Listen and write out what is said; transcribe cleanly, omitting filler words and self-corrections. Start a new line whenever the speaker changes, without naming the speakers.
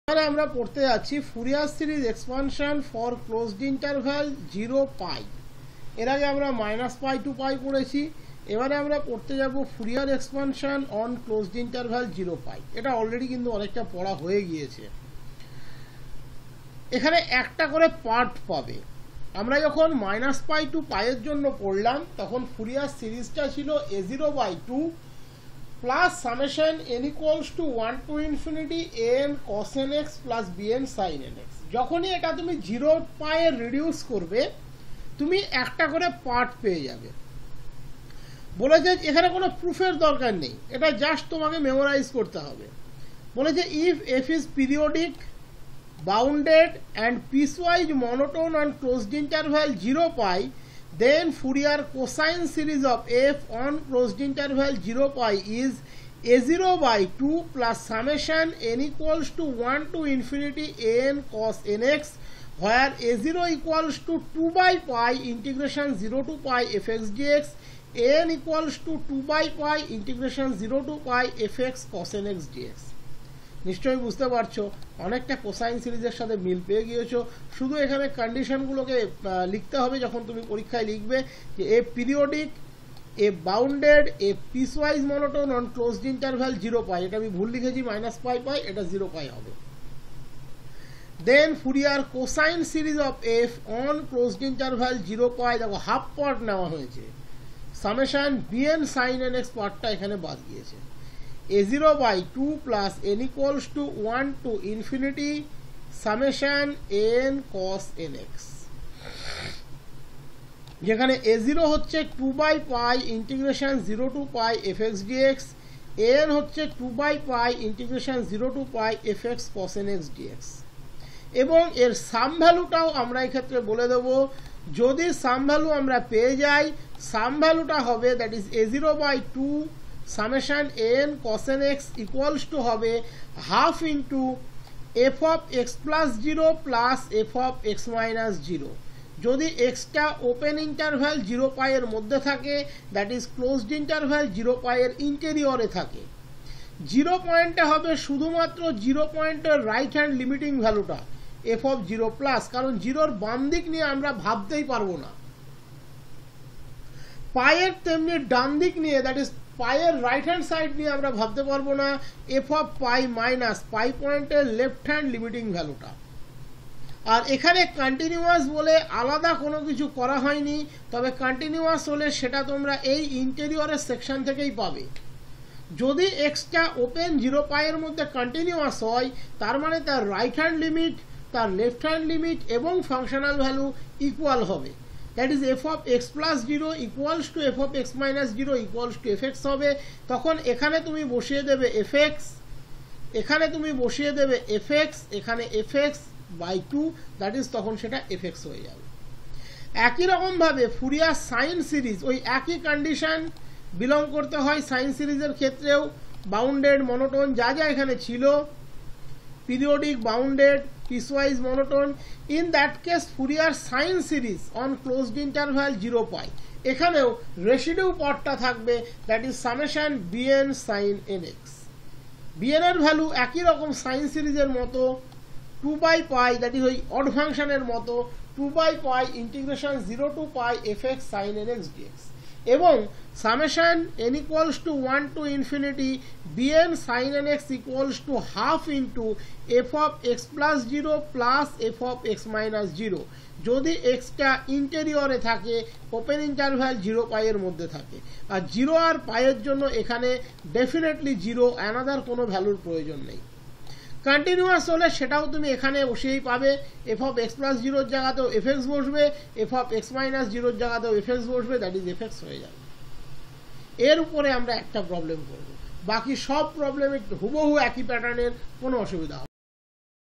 এবারে আমরা পড়তে যাচ্ছি Fourier series expansion for closed interval 0 পাই। এর আগে আমরা -পাই টু পাই পড়েছি। এবারে আমরা পড়তে যাব Fourier expansion on closed interval 0 pi. এটা অলরেডি কিন্তু অনেকটা পড়া হয়ে গিয়েছে। এখানে একটা করে পার্ট পাবে। আমরা যখন -পাই টু পাইয়ের জন্য পড়লাম তখন ফুরিয়ার সিরিজটা ছিল a0/2 plus summation n equals to 1 to infinity an cos nx plus bn sin nx। যখনই এটা তুমি 0 পায়ে রিডিউস করবে তুমি একটা করে পার্ট পেয়ে যাবে। বলেছে এখানে কোনো প্রুফের দরকার নেই, এটা জাস্ট তোমাকে মেমোরাইজ করতে হবে। বলেছে if f is periodic, bounded and piecewise monotone on closed interval 0 pi, then Fourier cosine series of f on closed interval 0 pi is a0/2 plus summation n equals to 1 to infinity an cos nx, where a0 equals to 2/pi integration 0 to pi fx dx, an equals to 2/pi integration 0 to pi fx cos nx dx। নিশ্চয়ই বুঝতে পারছো অনেকটা cosine সিরিজের সাথে মিল পেয়ে গিয়েছো। শুধু এখানে কন্ডিশনগুলোকে লিখতে হবে যখন তুমি পরীক্ষায় লিখবে যে a periodic, a bounded, a piecewise monotone on closed interval 0 pi. এটা আমি ভুল লিখেছি, -পাই পাই, এটা 0 পাই হবে। Then Fourier cosine series of f on closed interval 0 pi, দেখো হাফ পার্ট নেওয়া হয়েছে, summation b n sine n x পার্টটা এখানে বাদ গিয়েছে। a0/2 plus n equals to 1 to infinity summation n cos nx, যেখানে a0 হচ্ছে 2/pi integration 0 to pi fx dx, n হচ্ছে 2/pi integration 0 to pi fx cos nx dx। এবং এর সাম ভ্যালুটাও আমরা এই ক্ষেত্রে বলে দেব। যদি সাম ভ্যালু আমরা পেয়ে যাই, সাম ভ্যালুটা হবে that is a0/2 summation n cos nx equals to হবে half into f of x plus 0 plus f of x minus 0। যদি এক্সটা ওপেন ইন্টারভ্যাল 0 পাইয়ের মধ্যে থাকে, দ্যাট ইজ ক্লোজড ইন্টারভ্যাল 0 পাইয়ের ইন্টেরিয়রে থাকে, 0 পয়েন্টে হবে শুধুমাত্র 0 পয়েন্টের রাইট হ্যান্ড লিমিটিং ভ্যালুটা f of 0 প্লাস, কারণ 0-র বাম দিক নিয়ে আমরা ভাবতেই পারবো না। পাইয়ের তেমনি ডান দিক নিয়ে, দ্যাট ইজ পাইয়ের রাইট হ্যান্ড সাইড নিয়ে আমরা ভাবতে পারবো না f of pi minus pi পয়েন্টের লেফট হ্যান্ড লিমিটিং ভ্যালুটা। আর এখানে কন্টিনিউয়াস বলে আলাদা কোনো কিছু করা হয়নি, তবে কন্টিনিউয়াস হলে সেটা তোমরা এই ইন্টেরিয়রের সেকশন থেকেই পাবে। যদি এক্সটা ওপেন 0 পাইয়ের মধ্যে কন্টিনিউয়াস হয়, তার মানে তার রাইট হ্যান্ড লিমিট, তার লেফট হ্যান্ড লিমিট এবং ফাংশনাল ভ্যালু ইকুয়াল হবে। That is f of x plus 0 equals to f of x minus 0 equals to fx হবে। তখন এখানে তুমি বসিয়ে দেবে fx, এখানে তুমি বসিয়ে দেবে fx, এখানে fx/2, দ্যাট ইজ তখন সেটা fx হয়ে যাবে। একই রকমভাবে ফুরিয়ার সাইন সিরিজ ওই একই কন্ডিশন বিলং করতে হয় সাইন সিরিজের ক্ষেত্রেও। বাউন্ডেড, মনোটোন যা যা এখানে ছিল, periodic, bounded, piecewise monotone, in that case Fourier sine series on closed interval 0 pi, এখানেও রেসিডিউ পার্টটা থাকবে, that is summation bn sin nx। bn এর ভ্যালু একই রকম সাইন সিরিজের মতো 2/pi, দ্যাট ইজ ওই অড ফাংশনের মতো 2/pi integration 0 to pi fx sin nx dx, এবং summation n equals to 1 to infinity bn sin nx equals to half into f of x plus 0 plus f of x minus 0। যদি extra ইন্টেরিয়রে থাকে, open interval 0 পাইয়ের মধ্যে থাকে। আর 0 আর পাইয়ের জন্য এখানে definitely 0, another কোনো ভ্যালুর প্রয়োজন নেই। কন্টিনিউয়াস হলে সেটাও তুমি এখানে বসেই পাবে, f of x plus 0-র জায়গাতেও fx বসবে, f of x minus 0-র জায়গাতেও fx বসবে, দ্যাট ইজ fx হয়ে যাবে। এর উপরে আমরা একটা প্রবলেম করব, বাকি সব প্রবলেমে হুবহু একই প্যাটার্নের, কোনো অসুবিধা হবে না।